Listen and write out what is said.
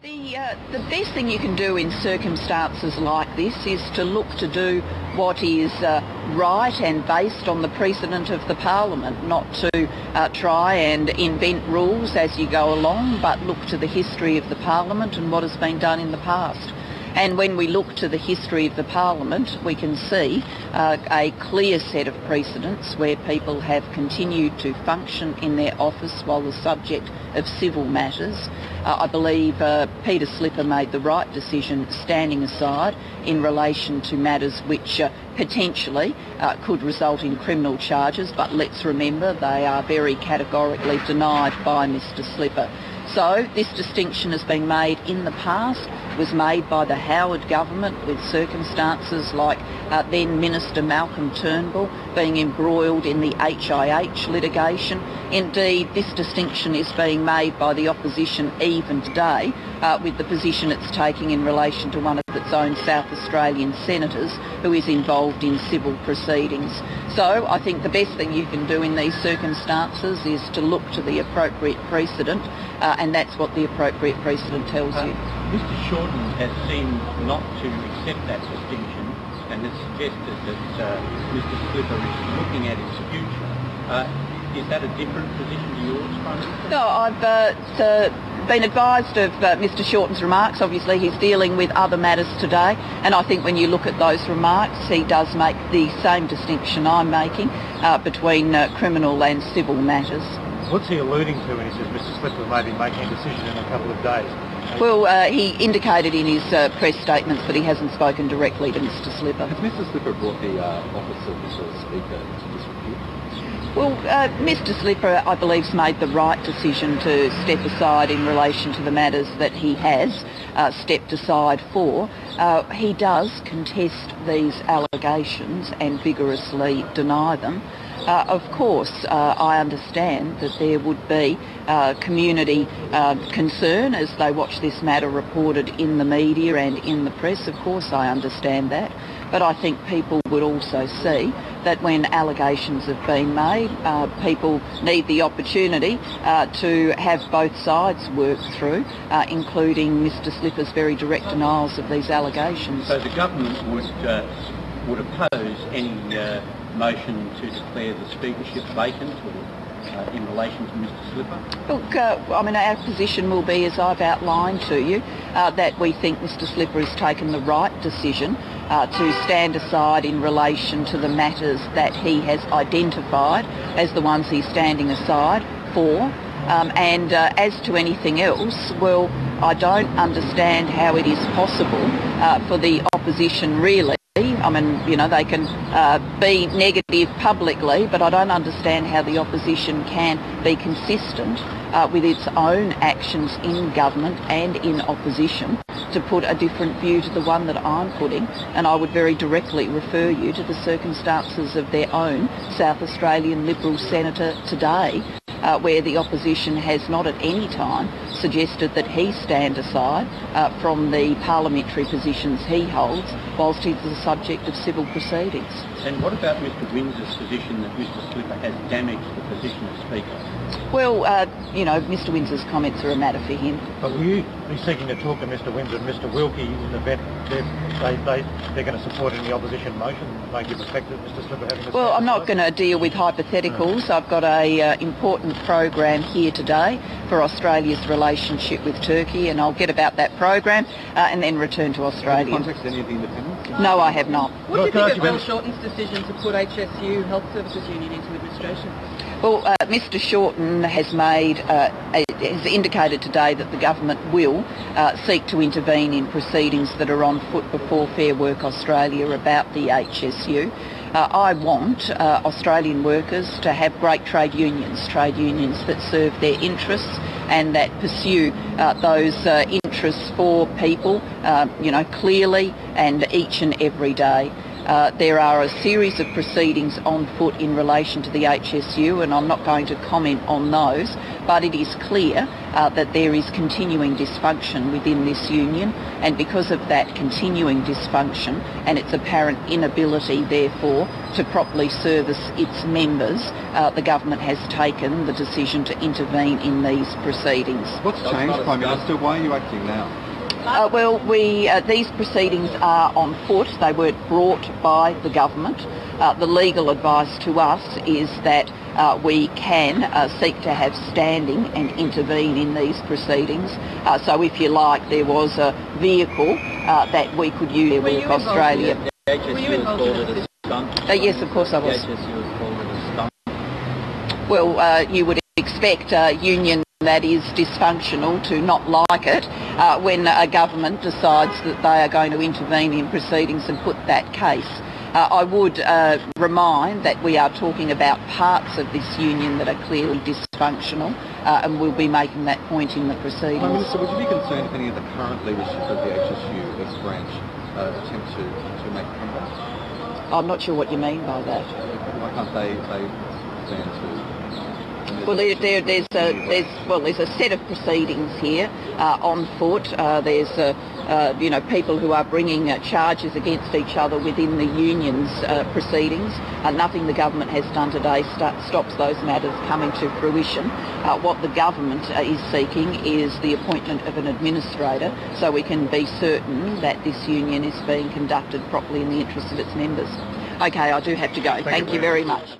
The best thing you can do in circumstances like this is to look to do what is right and based on the precedent of the Parliament, not to try and invent rules as you go along, but look to the history of the Parliament and what has been done in the past. And when we look to the history of the Parliament, we can see a clear set of precedents where people have continued to function in their office while the subject of civil matters. I believe Peter Slipper made the right decision standing aside in relation to matters which potentially could result in criminal charges, but let's remember they are very categorically denied by Mr Slipper. So this distinction has been made in the past, was made by the Howard government with circumstances like then Minister Malcolm Turnbull being embroiled in the HIH litigation. Indeed, this distinction is being made by the opposition even today with the position it's taking in relation to one of its own South Australian senators who is involved in civil proceedings. So I think the best thing you can do in these circumstances is to look to the appropriate precedent, and that's what the appropriate precedent tells you. Mr Shorten has seemed not to accept that distinction and has suggested that Mr Slipper is looking at his future. Is that a different position to yours, Prime Minister? No, I've been advised of Mr Shorten's remarks. Obviously he's dealing with other matters today, and I think when you look at those remarks he does make the same distinction I'm making between criminal and civil matters. What's he alluding to when he says Mr Slipper may be making a decision in a couple of days? Well, he indicated in his press statements that he hasn't spoken directly to Mr Slipper. Has Mr Slipper brought the office of the Speaker into disrepute? Well, Mr Slipper, I believe, has made the right decision to step aside in relation to the matters that he has stepped aside for. He does contest these allegations and vigorously deny them. Of course, I understand that there would be community concern as they watch this matter reported in the media and in the press. Of course, I understand that. But I think people would also see that when allegations have been made, people need the opportunity to have both sides work through, including Mr Slipper's very direct denials of these allegations. So the government would oppose any motion to declare the speakership vacant in relation to Mr Slipper? Look, I mean, our position will be, as I've outlined to you, that we think Mr Slipper has taken the right decision to stand aside in relation to the matters that he has identified as the ones he's standing aside for. And as to anything else, well, I don't understand how it is possible for the opposition really. I mean, you know, they can be negative publicly, but I don't understand how the opposition can be consistent with its own actions in government and in opposition to put a different view to the one that I'm putting. And I would very directly refer you to the circumstances of their own South Australian Liberal senator today, where the opposition has not at any time suggested that he stand aside from the parliamentary positions he holds whilst he's the subject of civil proceedings. And what about Mr Windsor's position that Mr Slipper has damaged the position of Speaker? Well, you know, Mr Windsor's comments are a matter for him. But will you be seeking to talk to Mr Windsor and Mr Wilkie in the event they're going to support any opposition motion that may give effect to Mr Slipper having to... Well, I'm not going to deal with hypotheticals. I've got a important program here today for Australia's relationship with Turkey, and I'll get about that program and then return to Australia. Have you contacted any of the independents? No, I have not. What do you think of Bill Shorten's decision to put HSU, Health Services Union, into administration? Well, Mr Shorten has indicated today that the government will seek to intervene in proceedings that are on foot before Fair Work Australia about the HSU. I want Australian workers to have great trade unions that serve their interests and that pursue those interests for people, you know, clearly and each and every day. There are a series of proceedings on foot in relation to the HSU, and I'm not going to comment on those, but it is clear that there is continuing dysfunction within this union, and because of that continuing dysfunction and its apparent inability, therefore, to properly service its members, the government has taken the decision to intervene in these proceedings. What's changed, Prime Minister? Why are you acting now? These proceedings are on foot. They weren't brought by the government. The legal advice to us is that we can seek to have standing and intervene in these proceedings. So if you like, there was a vehicle that we could use to work Australia. Were you involved in this? Yes, of course I was. The HSU was called it a stunt. Well, you would expect a union that is dysfunctional to not like it when a government decides that they are going to intervene in proceedings and put that case. I would remind that we are talking about parts of this union that are clearly dysfunctional, and we'll be making that point in the proceedings. Prime Minister, would you be concerned if any of the current leadership of the HSU ex-branch attempt to make a comeback? I'm not sure what you mean by that. Why can't they stand to... Well, there's a set of proceedings here on foot. There's people who are bringing charges against each other within the union's proceedings. Nothing the government has done today stops those matters coming to fruition. What the government is seeking is the appointment of an administrator, so we can be certain that this union is being conducted properly in the interests of its members. Okay, I do have to go. Thank you very much.